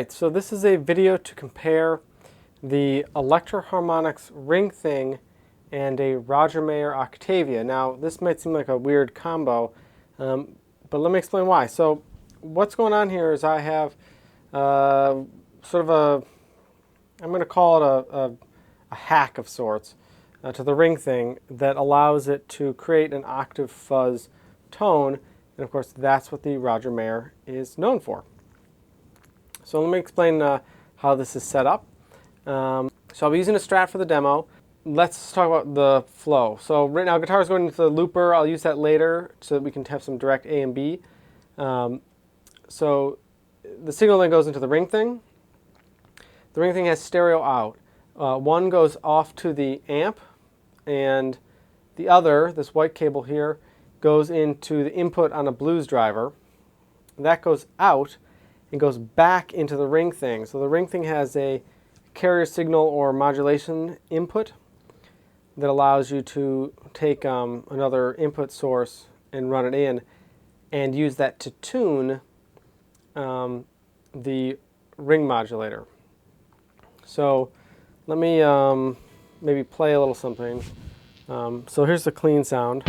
Alright, so this is a video to compare the Electro Harmonix Ring Thing and a Roger Mayer Octavia. Now, this might seem like a weird combo, but let me explain why. So, what's going on here is I have sort of a, I'm going to call it a hack of sorts to the Ring Thing that allows it to create an octave fuzz tone, and of course that's what the Roger Mayer is known for. So let me explain how this is set up. So I'll be using a Strat for the demo. Let's talk about the flow. So right now guitar is going into the looper. I'll use that later so that we can have some direct A and B. So the signal then goes into the Ring Thing. The Ring Thing has stereo out. One goes off to the amp, and the other, this white cable here, goes into the input on a blues driver. That goes out and goes back into the Ring Thing. So the Ring Thing has a carrier signal or modulation input that allows you to take another input source and run it in and use that to tune the ring modulator. So let me maybe play a little something. So here's the clean sound.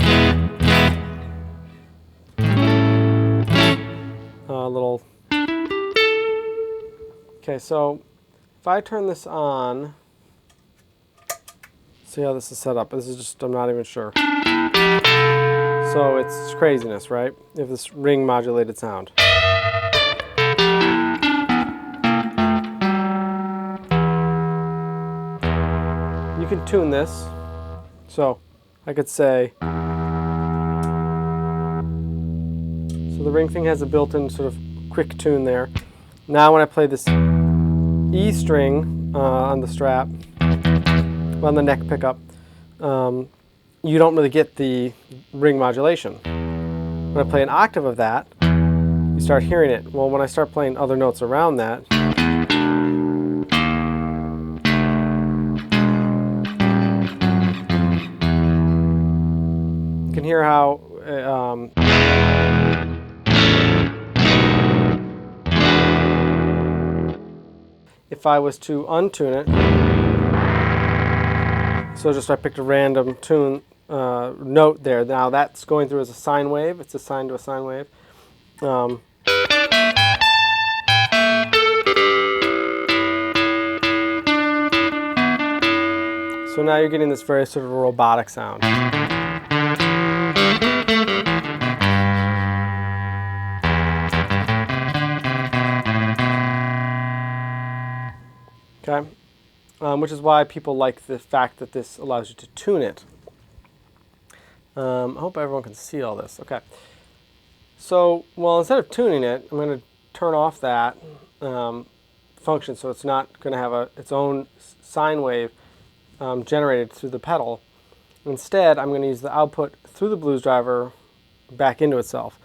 A little. Okay, so if I turn this on, see how this is set up. This is just, I'm not even sure. So it's craziness, right? You have this ring modulated sound. You can tune this. So I could say, so the Ring Thing has a built-in sort of quick tune there. Now when I play this E string on the Strat, on the neck pickup, you don't really get the ring modulation. When I play an octave of that, you start hearing it. Well, when I start playing other notes around that, you can hear how if I was to untune it, so just I picked a random tune note there. Now that's going through as a sine wave. It's assigned to a sine wave. So now you're getting this very sort of robotic sound. Okay, which is why people like the fact that this allows you to tune it. I hope everyone can see all this. Okay, so well, instead of tuning it, I'm going to turn off that function, so it's not going to have its own sine wave generated through the pedal. Instead, I'm going to use the output through the blues driver back into itself.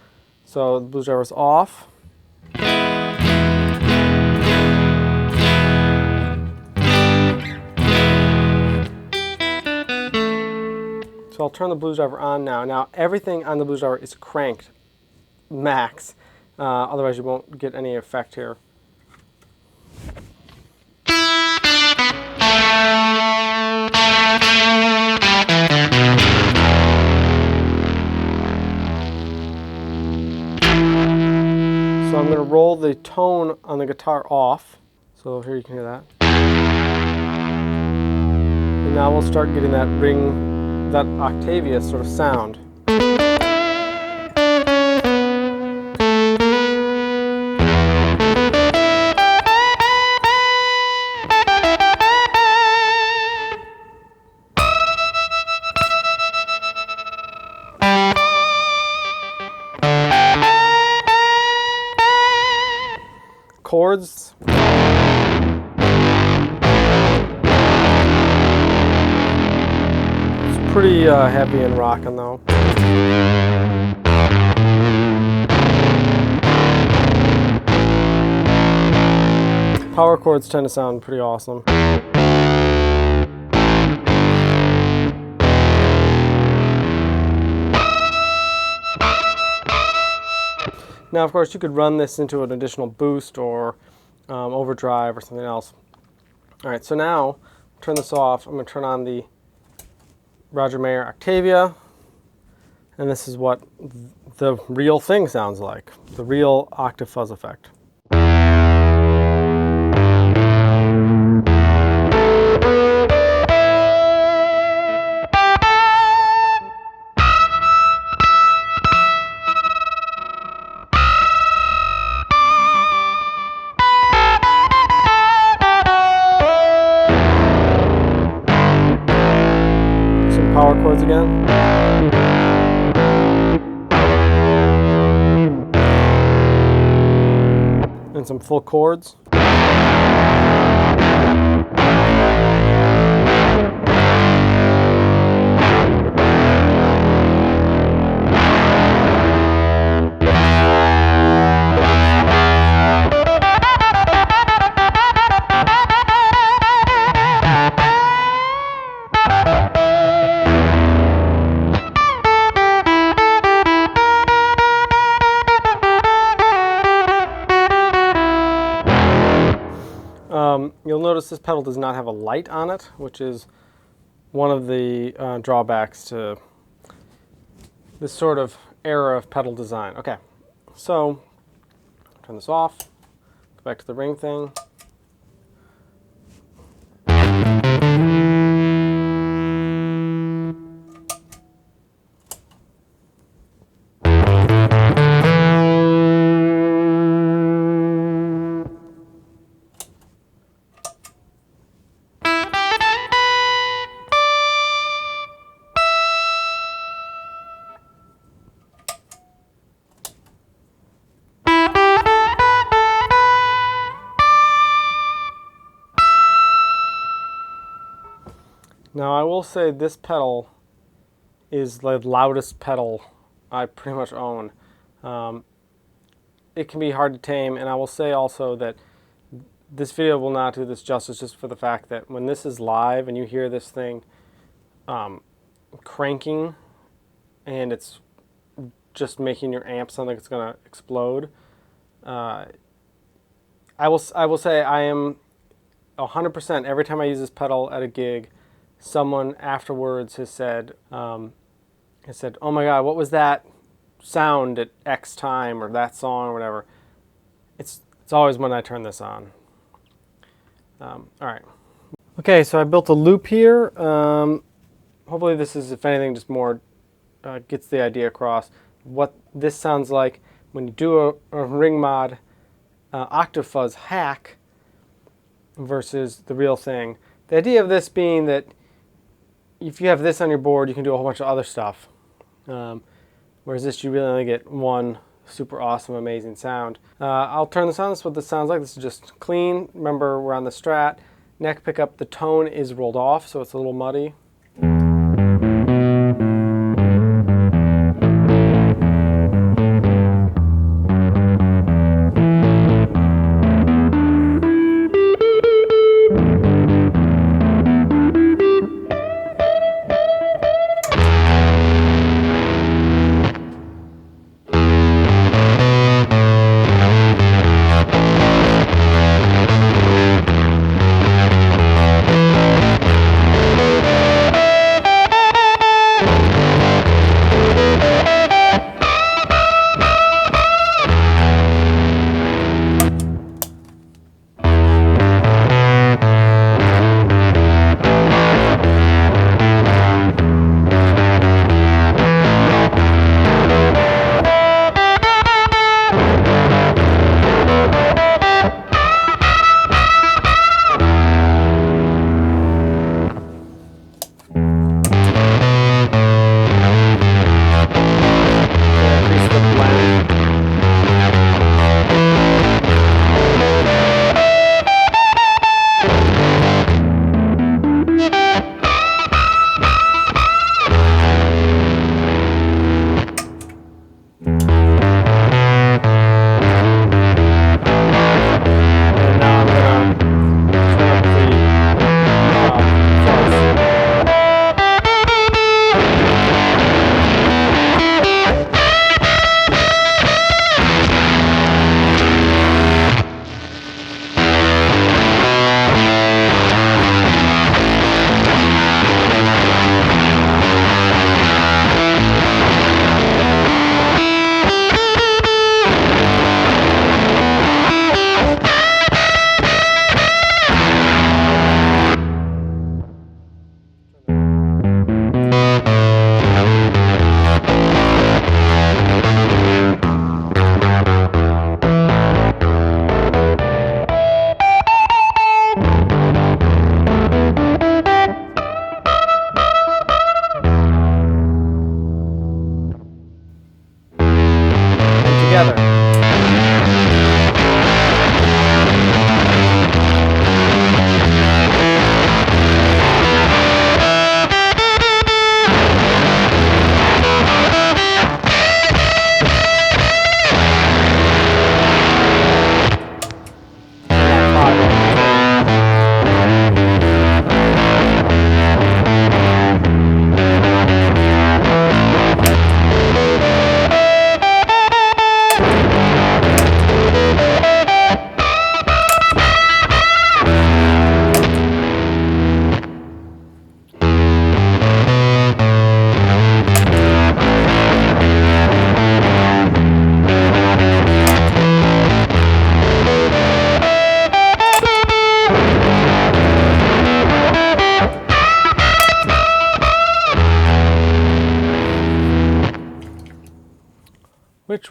So the blues driver is off. So I'll turn the blues driver on now. Now everything on the blues driver is cranked max, otherwise you won't get any effect here. So I'm going to roll the tone on the guitar off. So here you can hear that. And now we'll start getting that ring, that Octavia sort of sound. Chords. Pretty heavy and rockin' though. Power chords tend to sound pretty awesome. Now, of course, you could run this into an additional boost or overdrive or something else. All right, so now turn this off. I'm going to turn on the Roger Mayer Octavia, and this is what the real thing sounds like, the real octave fuzz effect. Some power chords again. And some full chords. You'll notice this pedal does not have a light on it, which is one of the drawbacks to this sort of era of pedal design. Okay, so turn this off, go back to the ring thing. Now I will say this pedal is the loudest pedal I pretty much own. It can be hard to tame, and I will say also that this video will not do this justice just for the fact that when this is live and you hear this thing cranking and it's just making your amp sound like it's going to explode, I will say I am 100% every time I use this pedal at a gig, someone afterwards has said, "Oh my God, what was that sound at X time, or that song or whatever?" It's always when I turn this on. All right. Okay, so I built a loop here. Hopefully this is, if anything, just more gets the idea across what this sounds like when you do a ring mod octave fuzz hack versus the real thing. The idea of this being that if you have this on your board, you can do a whole bunch of other stuff. Whereas this, you really only get one super awesome, amazing sound. I'll turn this on. This is what this sounds like. This is just clean. Remember, we're on the Strat. Neck pickup, the tone is rolled off, so it's a little muddy.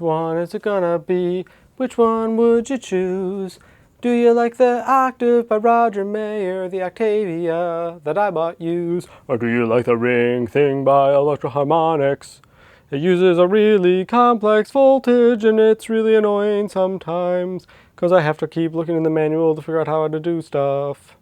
one is it gonna be? Which one would you choose? Do you like the Octave by Roger Mayer, the Octavia that I bought used? Or do you like the Ring Thing by Electro Harmonix? It uses a really complex voltage and it's really annoying sometimes because I have to keep looking in the manual to figure out how to do stuff.